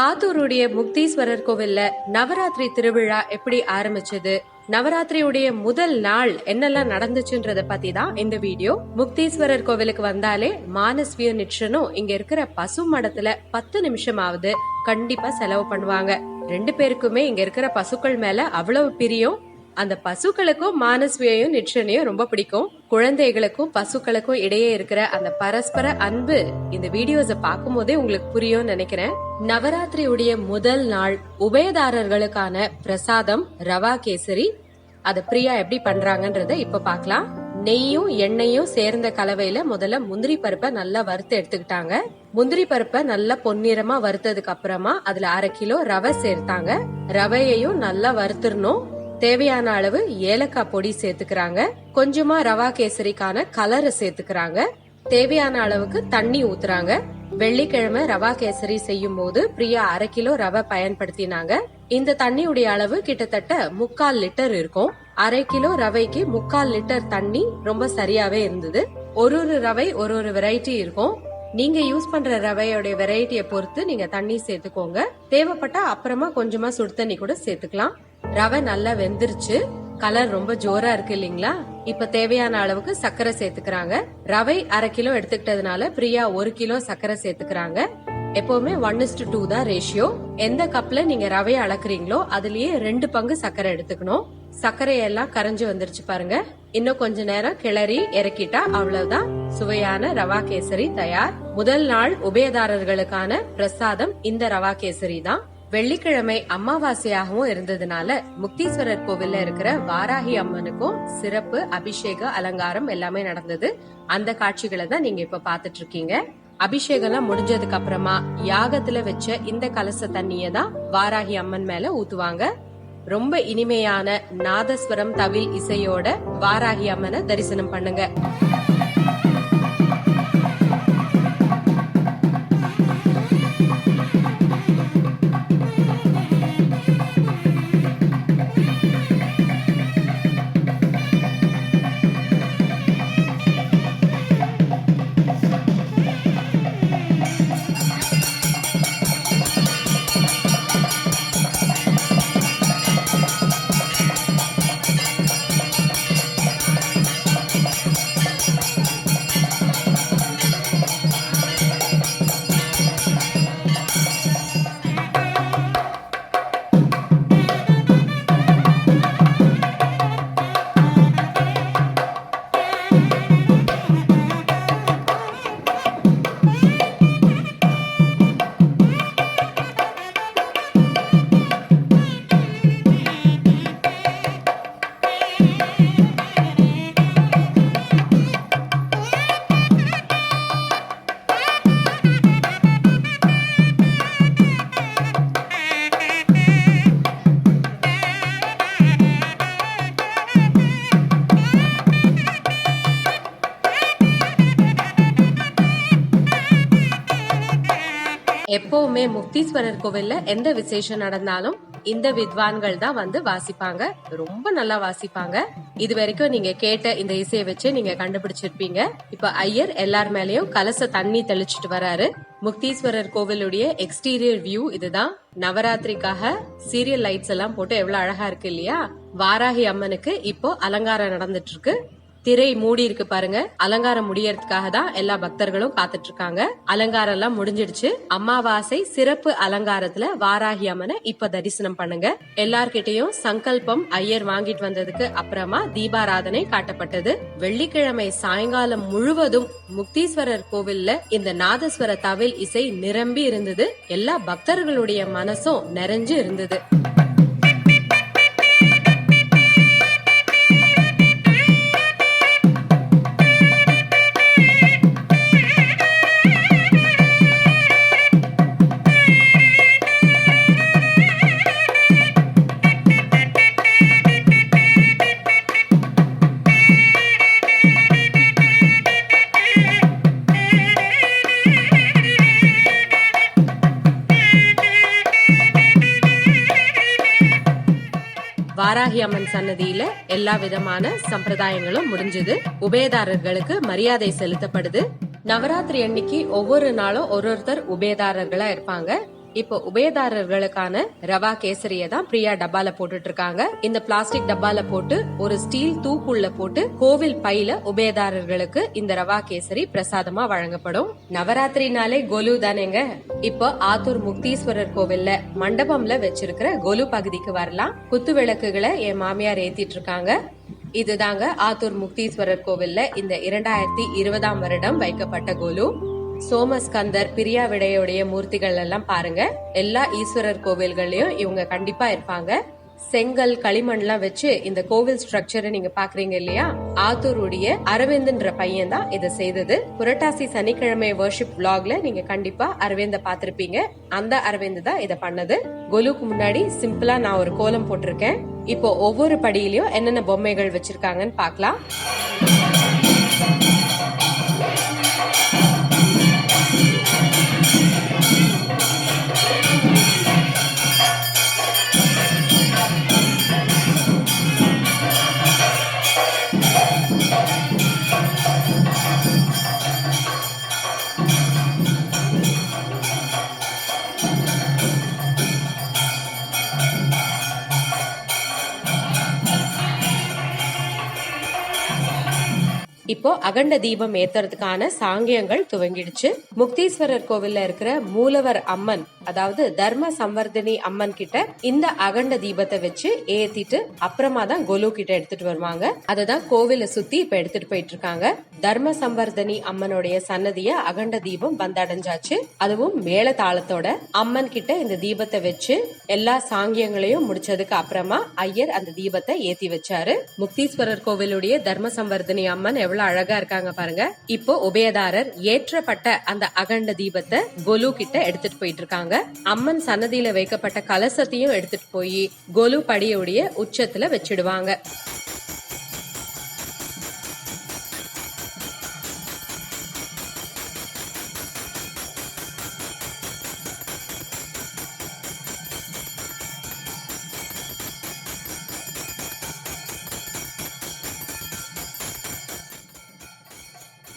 ஆத்தூருடைய முக்தீஸ்வரர் கோவில்ல நவராத்திரி திருவிழா எப்படி ஆரம்பிச்சது, நவராத்திரியுடைய முதல் நாள் என்னெல்லாம் நடந்துச்சுன்றத பத்தி தான் இந்த வீடியோ. முக்தீஸ்வரர் கோவிலுக்கு வந்தாலே மானஸ்விய நிட்சனும் இங்க இருக்கிற பசு மடத்துல 10 நிமிஷமாவது கண்டிப்பா செலவு பண்ணுவாங்க. 2 பேருக்குமே இங்க இருக்கிற பசுக்கள் மேல அவ்வளவு பிரியம். அந்த பசுக்களுக்கும் மானஸ்வியையும் நிட்சனையும் ரொம்ப பிடிக்கும். குழந்தைகளுக்கும் பசுக்களுக்கும் இடையே இருக்கிற அந்த பரஸ்பர அன்பு இந்த வீடியோஸ பார்க்கும் போதே உங்களுக்கு புரியும் நினைக்கிறேன். நவராத்திரியுடைய முதல் நாள் உபயதாரர்களுக்கான பிரசாதம் ரவா கேசரி. அத பிரியா எப்படி பண்றாங்கன்றத இப்ப பாக்கலாம். நெய்யும் எண்ணெயும் சேர்ந்த கலவையில முதல்ல முந்திரி பருப்பை நல்லா வறுத்து எடுத்துக்கிட்டாங்க. முந்திரி பருப்பை நல்லா பொன்னிறமா வறுத்ததுக்கு அப்புறமா அதுல 1/2 கிலோ ரவை சேர்த்தாங்க. ரவையையும் நல்லா வறுத்துடணும். தேவையான அளவு ஏலக்காய் பொடி சேர்த்துக்கிறாங்க. கொஞ்சமா ரவா கேசரிக்கான கலரை சேர்த்துக்கிறாங்க. தேவையான அளவுக்கு தண்ணி ஊத்துறாங்க. வெள்ளிக்கிழமை ரவா கேசரி செய்யும் போது பிரியா 1/2 கிலோ ரவை பயன்படுத்தினாங்க. இந்த தண்ணியுடைய அளவு கிட்டத்தட்ட 3/4 லிட்டர் இருக்கும். 1/2 கிலோ ரவைக்கு 3/4 லிட்டர் தண்ணி ரொம்ப சரியாவே இருந்தது. ஒரு ரவை ஒரு வெரைட்டி இருக்கும். நீங்க யூஸ் பண்ற ரவையோட வெரைட்டியை பொறுத்து நீங்க தண்ணி சேர்த்துக்கோங்க. தேவைப்பட்டா அப்புறமா கொஞ்சமா சுடு தண்ணி கூட சேர்த்துக்கலாம். ரவை நல்லா வெந்துருச்சு. கலர் ரொம்ப ஜோரா இருக்கு இல்லீங்களா? இப்ப தேவையான அளவுக்கு சர்க்கரை சேர்த்துக்கிறாங்க. ரவை 1/2 கிலோ எடுத்துக்கிட்டதுனால பிரியா 1 கிலோ சர்க்கரை சேர்த்துக்கிறாங்க. எப்பவுமே 1:2 தான் ரேஷியோ. எந்த கப்ல நீங்க ரவையை அளக்குறீங்களோ அதுலயே 2 பங்கு சர்க்கரை எடுத்துக்கணும். சர்க்கரையெல்லாம் கரைஞ்சு வந்துருச்சு பாருங்க. இன்னும் கொஞ்ச நேரம் கிளறி இறக்கிட்டா அவ்வளவுதான், சுவையான ரவா கேசரி தயார். முதல் நாள் உபயதாரர்களுக்கான பிரசாதம் இந்த ரவா கேசரி தான். வெள்ளிக்கிழமை அமாவாசையாகவும் இருந்ததுனால முக்தீஸ்வரர் கோவில்ல இருக்கிற வாராகி அம்மனுக்கும் சிறப்பு அபிஷேக அலங்காரம் எல்லாமே நடந்தது. அந்த காட்சிகளை தான் நீங்க இப்ப பாத்துட்டு இருக்கீங்க. அபிஷேகம் முடிஞ்சதுக்கு அப்புறமா யாகத்துல வச்ச இந்த கலச தண்ணிய தான் வாராகி அம்மன் மேல ஊத்துவாங்க. ரொம்ப இனிமையான நாதஸ்வரம் தவில் இசையோட வாராகி அம்மனை தரிசனம் பண்ணுங்க. எப்பவுமே முக்தீஸ்வரர் கோவில்ல எந்த விசேஷம் நடந்தாலும் இந்த வித்வான்கள் தான் வந்து வாசிப்பாங்க. ரொம்ப நல்லா வாசிப்பாங்க. இது வரைக்கும் நீங்க கேட்ட இந்த இசையை வச்சு நீங்க கண்டுபிடிச்சிருப்பீங்க. இப்ப ஐயர் எல்லார் மேலயும் கலச தண்ணி தெளிச்சிட்டு வராரு. முக்தீஸ்வரர் கோவிலுடைய எக்ஸ்டீரியர் வியூ இதுதான். நவராத்திரிக்காக சீரியல் லைட்ஸ் எல்லாம் போட்டு எவ்வளவு அழகா இருக்கு இல்லையா? வாராகி அம்மனுக்கு இப்போ அலங்காரம் நடந்துட்டு இருக்கு. திரை மூடி இருக்கு பாருங்க. அலங்காரம் முடியறதுக்காக தான் எல்லா பக்தர்களும் காத்துட்டு இருக்காங்க. அலங்காரம் எல்லாம் முடிஞ்சிடுச்சு. அமாவாசை சிறப்பு அலங்காரத்துல வாராகி அம்மனை இப்ப தரிசனம் பண்ணுங்க. எல்லார்கிட்டையும் சங்கல்பம் ஐயர் வாங்கிட்டு வந்ததுக்கு அப்புறமா தீபாராதனை காட்டப்பட்டது. வெள்ளிக்கிழமை சாயங்காலம் முழுவதும் முக்தீஸ்வரர் கோவில்ல இந்த நாதஸ்வர தவில் இசை நிரம்பி இருந்தது. எல்லா பக்தர்களுடைய மனசும் நிறைஞ்சு இருந்தது. வாராகி அம்மன் சன்னதியில எல்லா விதமான சம்பிரதாயங்களும் முடிஞ்சது. உபயதாரர்களுக்கு மரியாதை செலுத்தப்படுது. நவராத்திரி அன்னைக்கு ஒவ்வொரு நாளும் ஒருத்தர் உபயதாரர்களா இருப்பாங்க. இப்போ உபயதாரர்களுக்கான ரவா கேசரிய தான் பிரியா டப்பால போட்டுட்டு இருக்காங்க. இந்த பிளாஸ்டிக் டப்பால போட்டு ஒரு ஸ்டீல் தூக்குள்ள போட்டு கோவில் பையில உபயதாரர்களுக்கு இந்த ரவா கேசரி பிரசாதமா வழங்கப்படும். நவராத்திரினாலே கொலு தானேங்க. இப்போ ஆத்தூர் முக்தீஸ்வரர் கோவில்ல மண்டபம்ல வச்சிருக்கிற கொலு பகுதிக்கு வரலாம். குத்து விளக்குகளை என் மாமியார் ஏத்திட்டு இருக்காங்க. இதுதாங்க ஆத்தூர் முக்தீஸ்வரர் கோவில்ல இந்த 2020ஆம் வருடம் வைக்கப்பட்ட கொலு. சோமஸ்கந்தர், பிரியா விடையோடைய மூர்த்திகள் எல்லாம் பாருங்க. எல்லா ஈஸ்வரர் கோவில்கள்லயும் இவங்க கண்டிப்பா இருப்பாங்க. செங்கல் களிமண்லாம் வச்சு இந்த கோவில் ஸ்ட்ரக்சரை நீங்க பாக்குறீங்க இல்லையா? ஆத்தூருடைய அரவிந்த்ன்ற பையன் தான் இதை செய்தது. புரட்டாசி சனிக்கிழமை வர்ஷிப் vlogல நீங்க கண்டிப்பா அரவிந்த பாத்திருப்பீங்க. அந்த அரவிந்த் தான் இதை பண்ணது. கொலுக்கு முன்னாடி சிம்பிளா நான் ஒரு கோலம் போட்டிருக்கேன். இப்போ ஒவ்வொரு படியிலயும் என்னென்ன பொம்மைகள் வச்சிருக்காங்கன்னு பாக்கலாம். இப்போ அகண்ட தீபம் ஏத்துறதுக்கான சாங்கியங்கள் துவங்கிடுச்சு. முக்தீஸ்வரர் கோவில்ல இருக்கிற மூலவர் அம்மன், அதாவது தர்ம சம்வர்தினி அம்மன் கிட்ட இந்த அகண்ட தீபத்தை வச்சு ஏத்திட்டு அப்புறமா தான் கொலு கிட்ட எடுத்துட்டு வருவாங்க. அததான் கோவிலை சுத்தி இப்ப எடுத்துட்டு போயிட்டு இருக்காங்க. தர்ம சம்வர்தினி அம்மனுடைய சன்னதிய அகண்ட தீபம் வந்தடைஞ்சாச்சு. அதுவும் மேள தாளத்தோட அம்மன் கிட்ட இந்த தீபத்தை வச்சு எல்லா சாங்கியங்களையும் முடிச்சதுக்கு அப்புறமா ஐயர் அந்த தீபத்தை ஏத்தி வச்சாரு. முக்தீஸ்வரர் கோவிலுடைய தர்ம சம்வர்தினி அம்மன் எவ்வளவு அழகா இருக்காங்க பாருங்க. இப்போ உபயதாரர் ஏற்றப்பட்ட அந்த அகண்ட தீபத்தை கொலு கிட்ட எடுத்துட்டு போயிட்டு இருக்காங்க. அம்மன் சன்னதியில வைக்கப்பட்ட கலசத்தையும் எடுத்துட்டு போய் கொலு படியுடைய உச்சத்துல வச்சிடுவாங்க.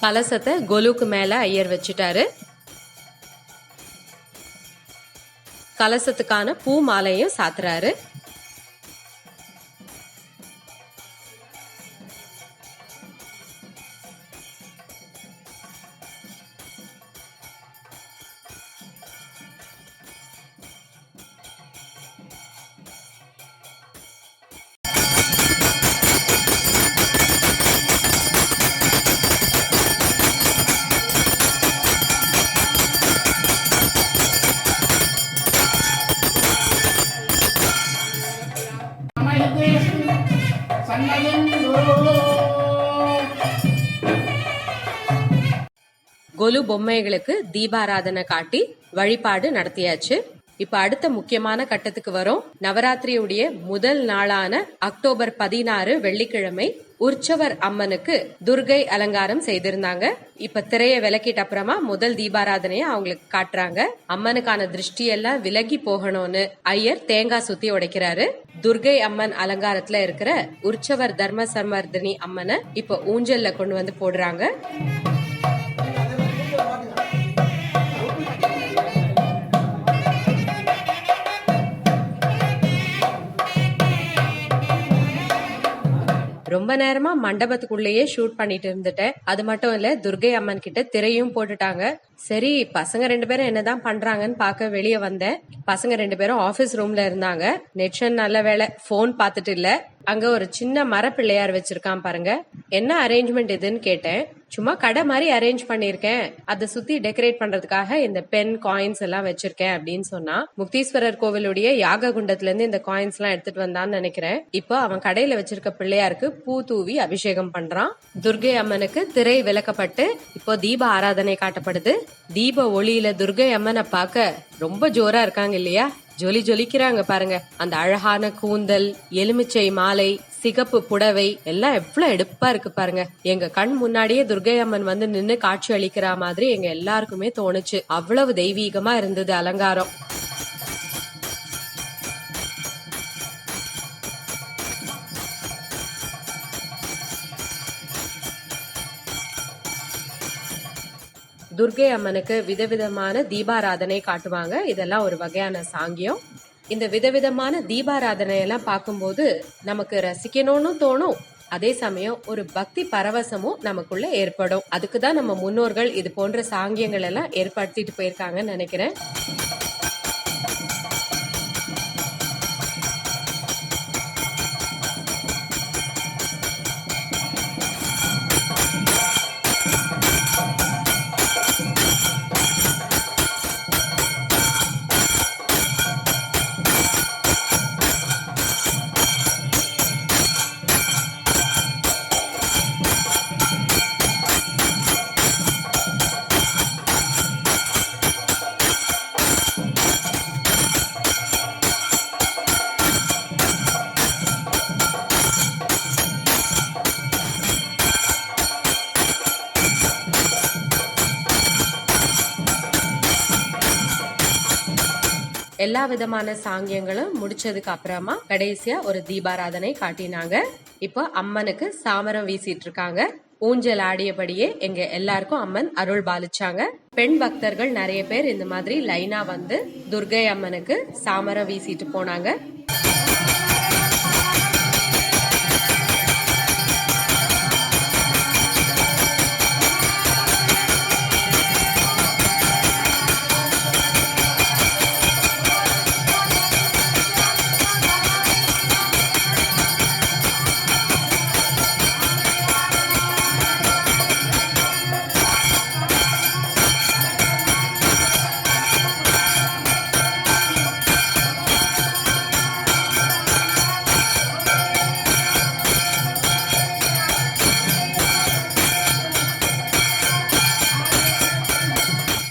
கலசத்தை கொலுக்கு மேல ஐயர் வச்சுட்டாரு. கலசத்துக்கான பூ மாலையும் சாத்துறாரு. கொலு பொம்மைகளுக்கு தீபாராதனை காட்டி வழிபாடு நடத்தியாச்சு. இப்ப அடுத்த முக்கியமான கட்டத்துக்கு வரும். நவராத்திரியுடைய முதல் நாளான அக்டோபர் 16 வெள்ளிக்கிழமை உற்சவர் அம்மனுக்கு துர்கை அலங்காரம் செய்திருந்தாங்க. இப்ப திரைய விலக்கிட்ட அப்புறமா முதல் தீபாராதனைய அவங்களுக்கு காட்டுறாங்க. அம்மனுக்கான திருஷ்டி எல்லாம் விலகி போகணும்னு ஐயர் தேங்காய் சுத்தி உடைக்கிறாரு. துர்கை அம்மன் அலங்காரத்துல இருக்கிற உற்சவர் தர்ம சம்வர்தினி அம்மனை இப்ப ஊஞ்சல்ல கொண்டு வந்து போடுறாங்க. ரொம்ப நேரமா மண்டபத்துக்குள்ளேயே ஷூட் பண்ணிட்டு இருந்துட்டேன். அது மட்டும் இல்ல, துர்கை அம்மன் கிட்ட திரையும் போட்டுட்டாங்க. சரி, பசங்க 2 பேரும் என்னதான் பண்றாங்கன்னு பாக்க வெளியே வந்தேன். பசங்க 2 பேரும் ஆபீஸ் ரூம்ல இருந்தாங்க. நெட்ஷன் நல்ல வேலை, போன் பாத்துட்டு இல்ல. அங்க ஒரு சின்ன மர பிள்ளையார் வச்சிருக்கான் பாருங்க. என்ன அரேஞ்ச்மெண்ட் இதுன்னு கேட்டேன். சும்மா கடை மாதிரி அரேஞ்ச் பண்ணிருக்கேன், அதை சுத்தி டெக்கரேட் பண்றதுக்காக இந்த பென் காயின்ஸ் எல்லாம் வச்சிருக்கேன் அப்படின்னு சொன்னா. முக்தீஸ்வரர் கோவிலுடைய யாக குண்டத்துல இருந்து இந்த காயின்ஸ் எல்லாம் எடுத்துட்டு வந்தான்னு நினைக்கிறேன். இப்போ அவன் கடையில வச்சிருக்க பிள்ளையாருக்கு பூ தூவி அபிஷேகம் பண்றான். துர்கை அம்மனுக்கு திரை விலக்கப்பட்டு இப்போ தீப ஆராதனை காட்டப்படுது. தீப ஒளியில துர்கை அம்மனை பார்க்க ரொம்ப ஜோரா இருக்காங்க இல்லையா? ஜொலி ஜொலிக்கிறாங்க பாருங்க. அந்த அழகான கூந்தல், எலுமிச்சை மாலை, சிகப்பு புடவை எல்லாம் எவ்வளவு எடுப்பா இருக்கு பாருங்க. எங்க கண் முன்னாடியே துர்கை அம்மன் வந்து நின்னு காட்சி அளிக்கிற மாதிரி எங்க எல்லாருக்குமே தோணுச்சு. அவ்வளவு தெய்வீகமா இருந்தது அலங்காரம். துர்கை அம்மனுக்கு விதவிதமான தீபாராதனை காட்டுவாங்க. இதெல்லாம் ஒரு வகையான சாங்கியம். இந்த விதவிதமான தீபாராதனை எல்லாம் பார்க்கும்போது நமக்கு ரசிக்கணும்னு தோணும். அதே சமயம் ஒரு பக்தி பரவசமும் நமக்குள்ள ஏற்படும். அதுக்குதான் நம்ம முன்னோர்கள் இது போன்ற சாங்கியங்கள் எல்லாம் ஏற்படுத்திட்டு போயிருக்காங்கன்னு நினைக்கிறேன். எல்லா விதமான சாங்கியங்களும் முடிச்சதுக்கு அப்புறமா கடைசியா ஒரு தீபாராதனை காட்டினாங்க. இப்போ அம்மனுக்கு சாமரம் வீசிட்டு இருக்காங்க. ஊஞ்சல் ஆடியபடியே எங்க எல்லாருக்கும் அம்மன் அருள் பாலிச்சாங்க. பெண் பக்தர்கள் நிறைய பேர் இந்த மாதிரி லைனா வந்து துர்கை அம்மனுக்கு சாமரம் வீசிட்டு போனாங்க.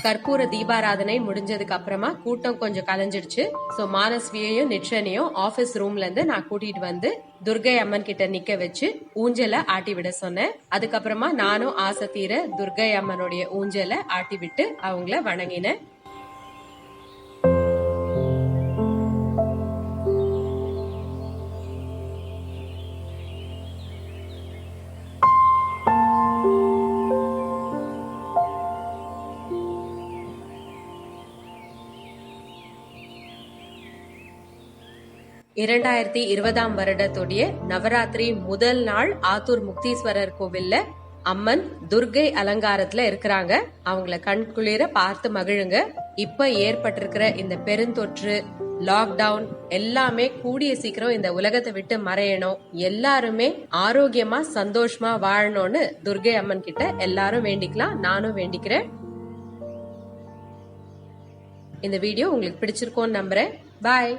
கற்பூர தீபாராதனை முடிஞ்சதுக்கு அப்புறமா கூட்டம் கொஞ்சம் கலைஞ்சிடுச்சு. சோ மானஸ்வியையும் நிட்சனையும் ஆபீஸ் ரூம்ல இருந்து நான் கூட்டிட்டு வந்து துர்கை அம்மன் கிட்ட நிக்க வச்சு ஊஞ்சல ஆட்டி விட சொன்னேன். அதுக்கப்புறமா நானும் ஆசை தீர துர்கை அம்மனுடைய ஊஞ்சல ஆட்டி விட்டு அவங்கள வணங்கினேன். இரண்டாயிரத்தி 20ஆம் வருடத்துடைய நவராத்திரி முதல் நாள் ஆத்தூர் முக்தீஸ்வரர் கோவில்ல அம்மன் துர்கை அலங்காரத்துல இருக்கிறாங்க. அவங்கள கண்குளிர பார்த்து மகிழுங்க. இப்ப ஏற்பட்டிருக்கிற இந்த பெருந்தொற்று, லாக்டவுன் எல்லாமே கூடிய சீக்கிரம் இந்த உலகத்தை விட்டு மறையணும், எல்லாருமே ஆரோக்கியமா சந்தோஷமா வாழணும்னு துர்கை அம்மன் கிட்ட எல்லாரும் வேண்டிக்கலாம். நானும் வேண்டிக்கிறேன். இந்த வீடியோ உங்களுக்கு பிடிச்சிருக்கோன்னு நம்புறேன். பாய்.